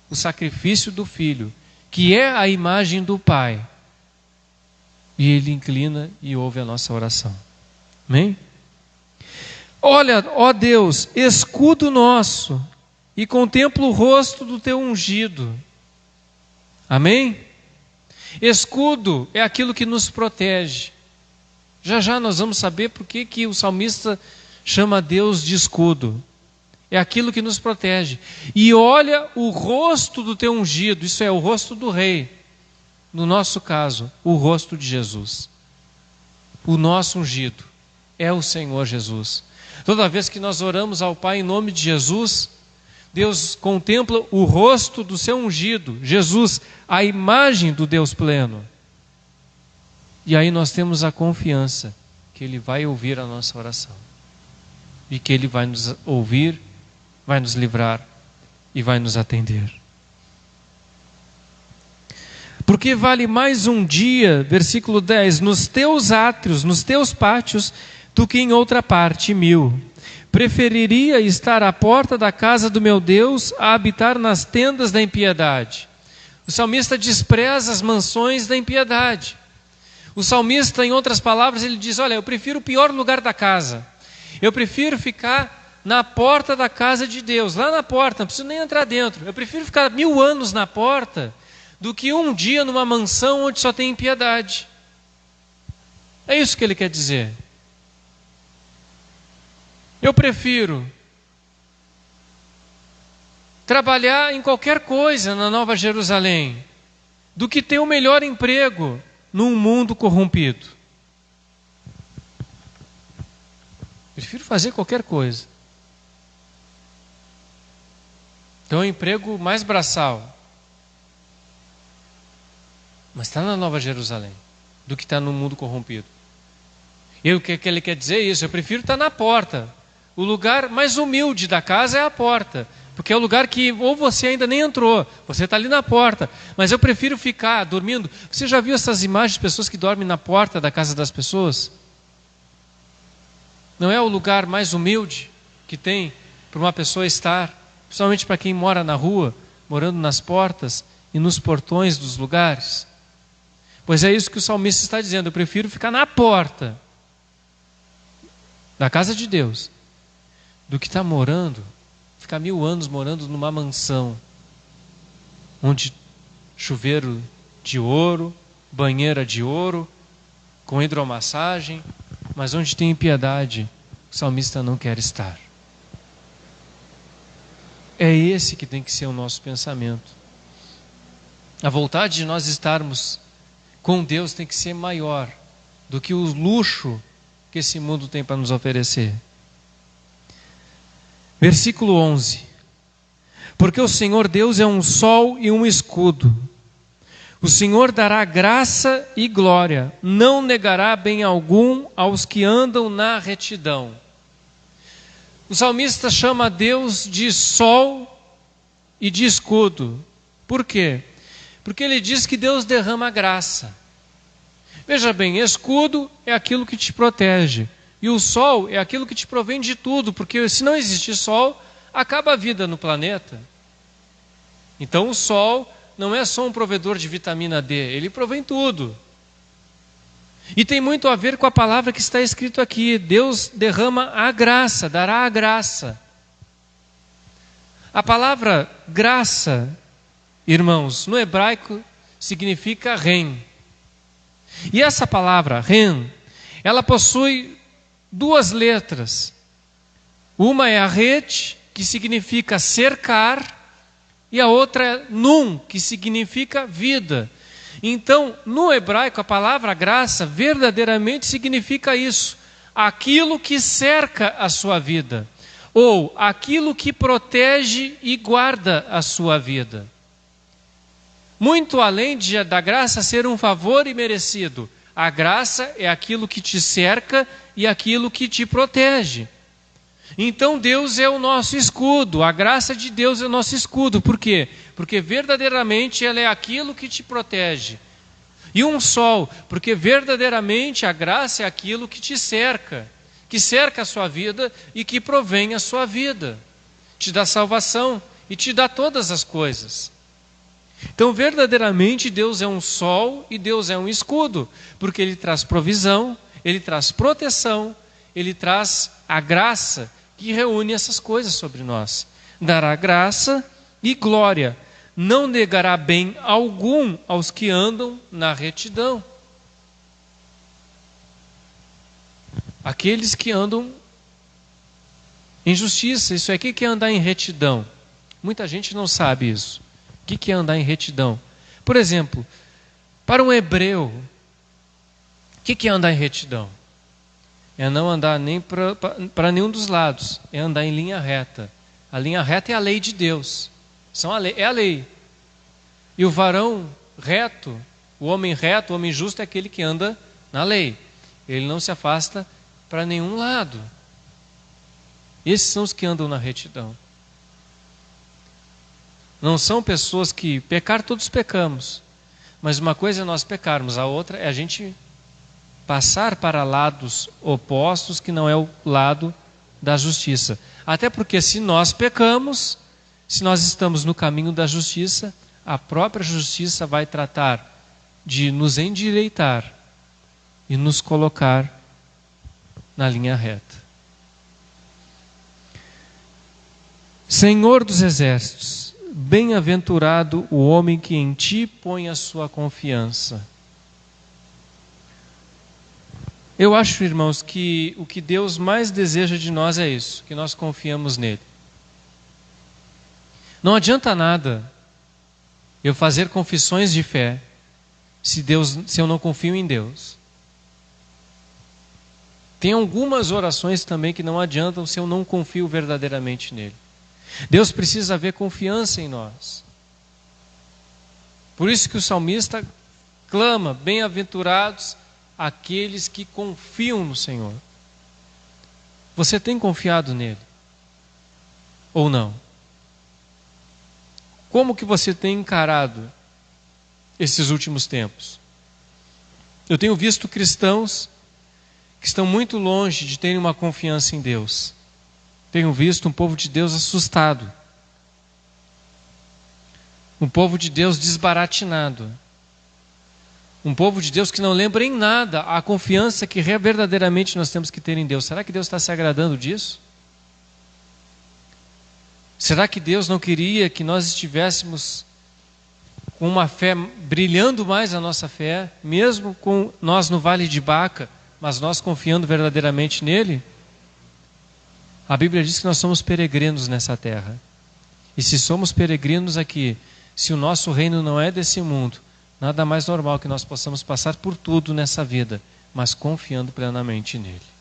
o sacrifício do Filho, que é a imagem do Pai, e Ele inclina e ouve a nossa oração. Amém? Olha, ó Deus, escudo nosso, e contempla o rosto do Teu ungido. Amém? Escudo é aquilo que nos protege. Já já nós vamos saber por que o salmista chama Deus de escudo. É aquilo que nos protege. E olha o rosto do Teu ungido, isso é, o rosto do Rei. No nosso caso, o rosto de Jesus. O nosso ungido é o Senhor Jesus. Toda vez que nós oramos ao Pai em nome de Jesus, Deus contempla o rosto do seu ungido, Jesus, a imagem do Deus pleno. E aí nós temos a confiança que Ele vai ouvir a nossa oração. E que Ele vai nos ouvir, vai nos livrar e vai nos atender. Porque vale mais um dia, versículo 10, nos teus átrios, nos teus pátios, do que em outra parte 1000. Preferiria estar à porta da casa do meu Deus a habitar nas tendas da impiedade. O salmista despreza as mansões da impiedade. O salmista, em outras palavras, ele diz, olha, eu prefiro o pior lugar da casa. Eu prefiro ficar na porta da casa de Deus, lá na porta, não preciso nem entrar dentro. Eu prefiro ficar 1000 anos na porta do que um dia numa mansão onde só tem impiedade. É isso que ele quer dizer. Eu prefiro trabalhar em qualquer coisa na Nova Jerusalém do que ter o melhor emprego num mundo corrompido. Prefiro fazer qualquer coisa. Então é um emprego mais braçal. Mas está na Nova Jerusalém do que está no mundo corrompido. E o que ele quer dizer é isso, eu prefiro estar na porta. O lugar mais humilde da casa é a porta, porque é o lugar que ou você ainda nem entrou, você está ali na porta, mas eu prefiro ficar dormindo. Você já viu essas imagens de pessoas que dormem na porta da casa das pessoas? Não é o lugar mais humilde que tem para uma pessoa estar, principalmente para quem mora na rua, morando nas portas e nos portões dos lugares? Pois é isso que o salmista está dizendo, eu prefiro ficar na porta da casa de Deus do que estar ficar 1000 anos morando numa mansão, onde chuveiro de ouro, banheira de ouro, com hidromassagem, mas onde tem impiedade, o salmista não quer estar. É esse que tem que ser o nosso pensamento. A vontade de nós estarmos com Deus tem que ser maior do que o luxo que esse mundo tem para nos oferecer. Versículo 11. Porque o Senhor Deus é um sol e um escudo. O Senhor dará graça e glória, não negará bem algum aos que andam na retidão. O salmista chama Deus de sol e de escudo. Por quê? Porque ele diz que Deus derrama graça. Veja bem, escudo é aquilo que te protege. E o sol é aquilo que te provém de tudo, porque se não existir sol, acaba a vida no planeta. Então o sol não é só um provedor de vitamina D, ele provém tudo. E tem muito a ver com a palavra que está escrito aqui, Deus derrama a graça, dará a graça. A palavra graça, irmãos, no hebraico significa ren. E essa palavra ren, ela possui 2 letras. Uma é a ret, que significa cercar, e a outra é nun, que significa vida. Então, no hebraico, a palavra graça verdadeiramente significa isso: aquilo que cerca a sua vida, ou aquilo que protege e guarda a sua vida. Muito além da graça ser um favor imerecido, a graça é aquilo que te cerca e aquilo que te protege. Então Deus é o nosso escudo, a graça de Deus é o nosso escudo. Por quê? Porque verdadeiramente ela é aquilo que te protege. E um sol, porque verdadeiramente a graça é aquilo que te cerca, que cerca a sua vida e que provém a sua vida, te dá salvação e te dá todas as coisas. Então, verdadeiramente, Deus é um sol e Deus é um escudo, porque Ele traz provisão, Ele traz proteção, Ele traz a graça que reúne essas coisas sobre nós. Dará graça e glória, não negará bem algum aos que andam na retidão. Aqueles que andam em justiça, isso aqui que é andar em retidão. Muita gente não sabe isso. O que é andar em retidão? Por exemplo, para um hebreu, o que é andar em retidão? É não andar nem para nenhum dos lados, é andar em linha reta. A linha reta é a lei de Deus. É a lei. E o varão reto, o homem justo é aquele que anda na lei. Ele não se afasta para nenhum lado. Esses são os que andam na retidão. Não são pessoas que pecar, todos pecamos. Mas uma coisa é nós pecarmos, a outra é a gente passar para lados opostos, que não é o lado da justiça. Até porque se nós pecamos, se nós estamos no caminho da justiça, a própria justiça vai tratar de nos endireitar e nos colocar na linha reta. Senhor dos exércitos, bem-aventurado o homem que em ti põe a sua confiança. Eu acho, irmãos, que o que Deus mais deseja de nós é isso, que nós confiamos nele. Não adianta nada eu fazer confissões de fé se eu não confio em Deus. Tem algumas orações também que não adiantam se eu não confio verdadeiramente nele. Deus precisa haver confiança em nós. Por isso que o salmista clama: bem-aventurados aqueles que confiam no Senhor. Você tem confiado nele? Ou não? Como que você tem encarado esses últimos tempos? Eu tenho visto cristãos que estão muito longe de terem uma confiança em Deus. Tenho visto um povo de Deus assustado. Um povo de Deus desbaratinado. Um povo de Deus que não lembra em nada a confiança que verdadeiramente nós temos que ter em Deus. Será que Deus está se agradando disso? Será que Deus não queria que nós estivéssemos com uma fé, brilhando mais a nossa fé, mesmo com nós no vale de Baca, mas nós confiando verdadeiramente nele? A Bíblia diz que nós somos peregrinos nessa terra. E se somos peregrinos aqui, se o nosso reino não é desse mundo, nada mais normal que nós possamos passar por tudo nessa vida, mas confiando plenamente nele.